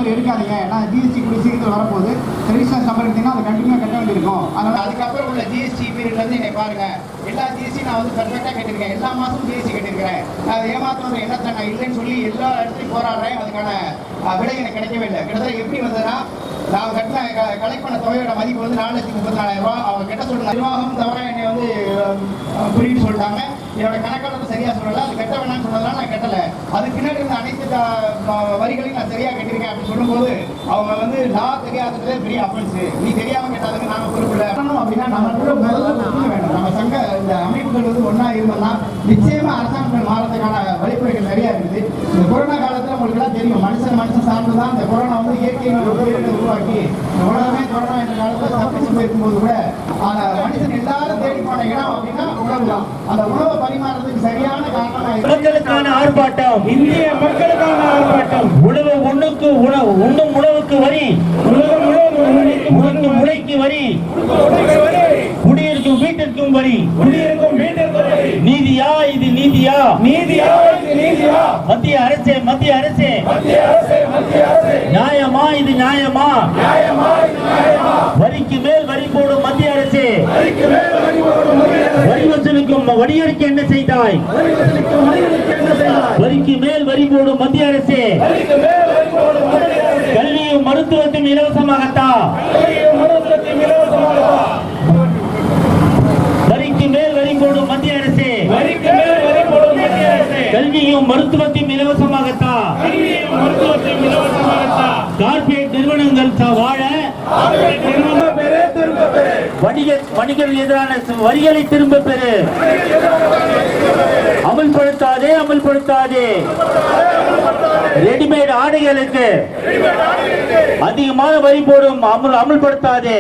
மாதிரி எடுக்காதீங்க, ஏன்னா ஜிஎஸ்டி கூட சீக்கிரத்தில் வரப்போகுது, ட்ரெடிஷனல் ஸ்டாம்ப் எடுத்தீங்கன்னா அதை கண்டினியூ கட்ட வேண்டியிருக்கும். அதனால் அதுக்கப்புறம் உள்ள ஜிஎஸ்டி பீரியட்லேருந்து என்னை பாருங்கள், எல்லா ஜிஎஸ்டி நான் வந்து பர்ஃபெக்டாக கட்டியிருக்கேன், எல்லா மாதமும் ஜிஎஸ்டி கட்டியிருக்கிறேன். நான் ஏமாற்றம் என்னத்தை நான் இல்லைன்னு சொல்லி எல்லா இடத்துலையும் போராடுறேன். அதுக்கான விலை எனக்கு கிடைக்கவே இல்லை. கிட்டத்தட்ட எப்படி வந்ததுன்னா, நான் கட்டின கலெக்ட் பண்ண தொகையோட மதிப்பு வந்து 4,34,000 அவங்க கிட்ட சொல்ல நிர்வாகம் தவிர என்னை வந்து புரியுன்னு சொல்லிட்டாங்க. என்னோட கணக்காளர் சரியாக சொல்லலை, அது கட்ட வேணாம்னு சொன்னதுனால நான் கட்டலை. அதுக்கு பின்னாடி இருந்த அனைத்து வரிகளையும் நான் சரியாக கட்டியிருக்கேன் அப்படின்னு சொல்லும்போது அவங்க வந்து நான் தெரியாததுல பெரிய அஃபென்ஸு, நீ தெரியாமல் கேட்டாதுக்கு நாங்கள் பொறுப்பில்லை அப்படின்னா நம்ம கூட முதல்ல வேணும். நம்ம சங்க இந்த அமைப்புகள் வந்து ஒன்றா இருந்தோம்னா நிச்சயமாக அரசாங்கங்கள் மாறதுக்கான வழிமுறைகள் நிறையா இருக்குது. இந்த கொரோனா காலத்தில் உங்களுக்கு எல்லாம் தெரியும், மனுஷன் சார்ந்து தான் இந்த கொரோனா வந்து இயற்கையை உருவாக்கி இந்த உலகமே கொரோனா என்ற காலத்தில் தப்பிச்சு போயிருக்கும்போது கூட அந்த மனுஷன் எல்லாரும் தேடி போன இடம் அப்படின்னா உணவு தான். அந்த உணவை பரிமாறதுக்கு சரியான காரணமாக மக்களுக்கான ஆர்ப்பாட்டம், இந்திய மக்களுக்கான ஆர்ப்பாட்டம். உணவு உண்ணுக்கு உண்ணும் உணவுக்கு வரி, உணவும் முளைக்கு வரி, குடியிருக்கும் வீட்டிற்கும் வரி, நீதியா இது நீதியா? மத்திய அரசே நியாயமா இது நியாயமா? வரிக்கு மேல் வரி போடும் மத்திய அரசே, வரி வசூலுக்கும் வடிவருக்கு என்ன செய்தாய்? வரிக்கு மேல் வரி போடும் மத்திய அரசே, கல்வியும் மருத்துவத்தையும் இலவசமாகத்தா. வரிக்கு மேல் வரி போடும் மத்திய அரசே, கல்வியும் மருத்துவத்தையும் இலவசமாகத்தா. கார்பரேட் நிறுவனங்கள் வாழ வணிகர்கள் எதிரான வரிகளை திரும்ப பெறு. அமல்படுத்தாதே. ரெடிமேட் ஆடைகளுக்கு அதிகமான வரி போடும் அமல்படுத்தாதே.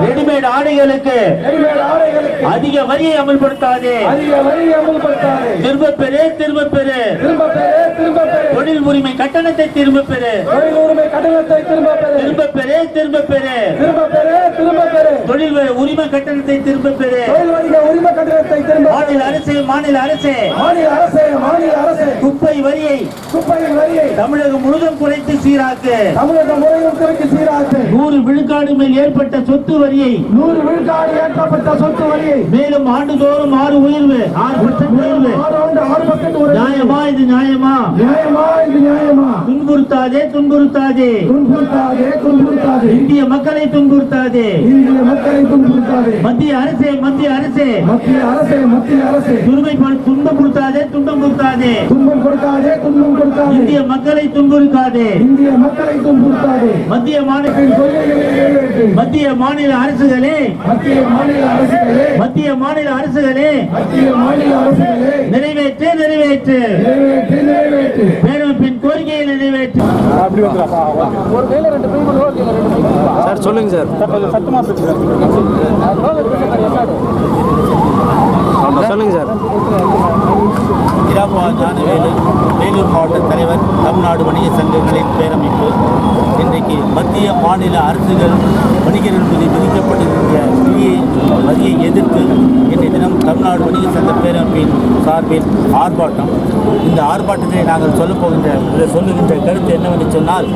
ரெடிமேட் ஆடைகளுக்கு அதிக வரியை அமல்படுத்தாதே. திரும்ப பெறு. தொழில் உரிமை கட்டணத்தை திரும்ப பெறு. தொழில் உரிமை கட்டணத்தை திரும்ப பெறு. மாநில அரசே குப்பை வரியை தமிழகம் முழுவதும் குறைத்து சீராக்கு. 100 விழுக்காடு மேல் ஏற்பட்ட சொத்து வரியை மேலும் ஆண்டுதோறும் 6% உயர்வு. நியாயமா இது நியாயமா? துன்புறுத்தாதே. இந்திய மக்களை துன்புறுத்தாதே. மத்திய அரசே துன்புறுத்தாதே. இந்திய மக்களை துன்புறுத்தாதே. மத்திய மாநில அரசுகளே நிறைவேற்று பேரமைப்பின் கோரிக்கையை நிறைவேற்று. சார் சொல்லுங்க சார். சொல்லுங்க சார். இராப்பா ஞானவேலு, வேலூர் மாவட்ட தலைவர், தமிழ்நாடு வணிக சங்கங்களின் பேரமைப்பு. இன்றைக்கு மத்திய மாநில அரசுகள் வணிகர்கள் மீது விதிக்கப்பட்டிருக்கிற வரியை எதிர்த்து இன்றைய தினம் தமிழ்நாடு வணிக சங்க பேரமைப்பின் சார்பில் ஆர்ப்பாட்டம். இந்த ஆர்ப்பாட்டத்தை நாங்கள் சொல்லுகின்ற கருத்து என்னவென்று சொன்னால்,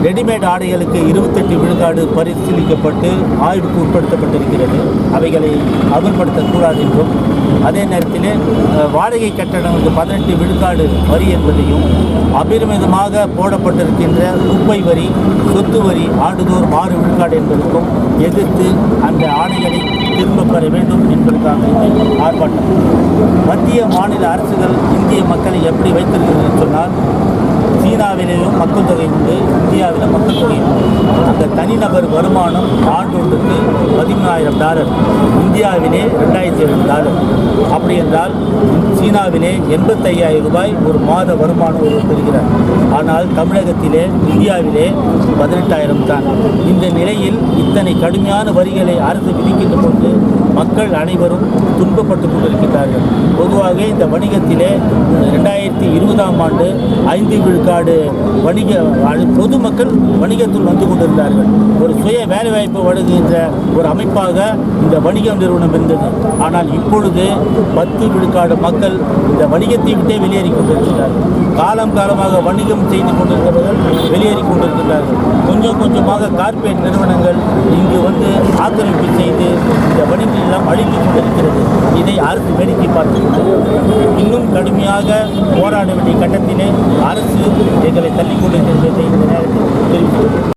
ரெடிமேட் ஆடைகளுக்கு 28 விழுக்காடு பரிசீலிக்கப்பட்டு ஆய்வுக்கு உட்படுத்தப்பட்டிருக்கிறது. அவைகளை அமல்படுத்தக்கூடாது என்றும், அதே நேரத்தில் வாடகை கட்டணங்களுக்கு 18 விழுக்காடு வரி என்பதையும், அபரிமிதமாக போடப்பட்டிருக்கின்ற குப்பை வரி, சொத்து வரி ஆண்டுதோறும் 6 விழுக்காடு என்பதற்கும் எதிர்த்து அந்த ஆணைகளை திரும்ப பெற வேண்டும் என்பதற்காக இந்த ஆர்ப்பாட்டம். மத்திய மாநில அரசுகள் இந்திய மக்களை எப்படி வைத்திருக்கிறது சொன்னால், சீனாவிலேயும் மக்கள் தொகை உண்டு, இந்தியாவில் மக்கள் தொகை உண்டு. அந்த தனிநபர் வருமானம் ஆண்டொன்றுக்கு $13,000, இந்தியாவிலே $2,700. அப்படி என்றால் சீனாவிலே $85,000 ஒரு மாத வருமானம் ஒருவர் பெறுகிறார். ஆனால் தமிழகத்திலே, இந்தியாவிலே 18,000 தான். இந்த நிலையில் இத்தனை கடுமையான வரிகளை அரசு விதிக்கின்ற பொழுது மக்கள் அனைவரும் துன்பப்பட்டு கொண்டிருக்கிறார்கள். பொதுவாக இந்த வணிகத்திலே 2020ஆம் ஆண்டு 5 விழுக்காடு விழுக்காடு பொதுமக்கள் வணிகத்தில் வந்து கொண்டிருந்தார்கள். ஒரு சுய வேலைவாய்ப்பு வழங்குகின்ற ஒரு அமைப்பாக இந்த வணிக நிறுவனம் இருந்தது. ஆனால் இப்பொழுது 10 விழுக்காடு மக்கள் இந்த வணிகத்தை விட்டே வெளியேறி கொண்டிருக்கிறார்கள். காலமாக வணிகம் செய்து கொண்டிருந்தவர்கள் வெளியேறி கொண்டிருக்கிறார்கள். கொஞ்சம் கொஞ்சமாக கார்ப்பரேட் நிறுவனங்கள் இங்கு வந்து ஆக்கிரமிப்பு செய்து இந்த வணிகம் எல்லாம் அழித்துக் கொண்டிருக்கிறது. இதை அரசு வேடிக்கை பார்த்து இன்னும் கடுமையாக போராட வேண்டிய கட்டத்திலே அரசு எங்களை தள்ளிக் கொண்டிருக்கிறது. இந்த நேரத்தில் தெரிவித்துள்ளது.